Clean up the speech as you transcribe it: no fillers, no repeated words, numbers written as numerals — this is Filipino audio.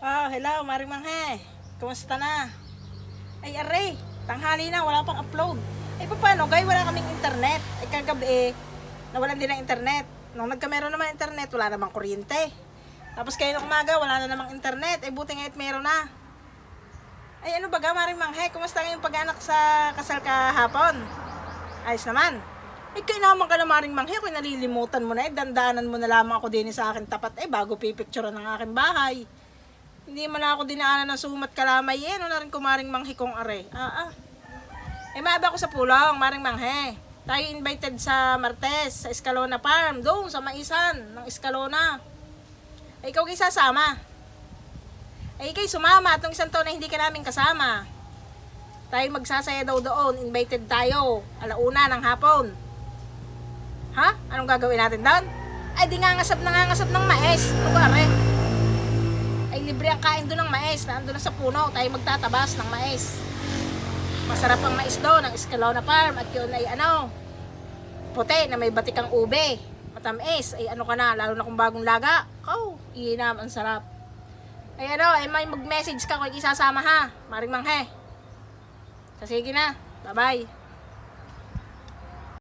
Hello, Maring Manghe. Kumusta na? Ay, aray, tanghali na, wala pang upload. Ay, paano, guys, wala kaming internet. Ay, kagabi, nawalan din ng internet. Nung nagkameron naman internet, wala namang kuryente. Tapos kayo ng umaga, wala na namang internet. Ay, buti ngayon meron na. Ay, ano baga, Maring Manghe? Kumusta ngayong pag-anak sa kasal kahapon? Ayos naman. Eh, kainaman ka na, Maring Manghe, kung nalilimutan mo na, dandaanan mo na lamang ako din sa akin tapat, bago pipicturean ng aking bahay. Hindi mo na ako dinaanan ng sumat kalamay, ano na rin kumaring Manghe kong are. Maaba ako sa pulong, Maring Manghe. Tayo invited sa Martes, sa Escalona Farm, doon sa Maisan ng Escalona. Ay, ikaw kayo sasama. Ay, kayo sumama, itong isang taon na hindi ka namin kasama. Tayo magsasaya daw doon, invited tayo, 1:00 ng hapon. Ha? Anong gagawin natin doon? Ay, di nangangasap ng mais. Ano ba, are? Ay, libre ang kain doon ng mais. Nandun na sa puno, tayo magtatabas ng mais. Masarap ang mais doon, ang Escalona Farm. At yun ay puti na may batikang ube. Matamis, ay ano ka na, lalo na kung bagong laga. Iinam, ang sarap. Ay may mag-message ka kung isasama ha, Maring Manghe. Sige na, bye-bye.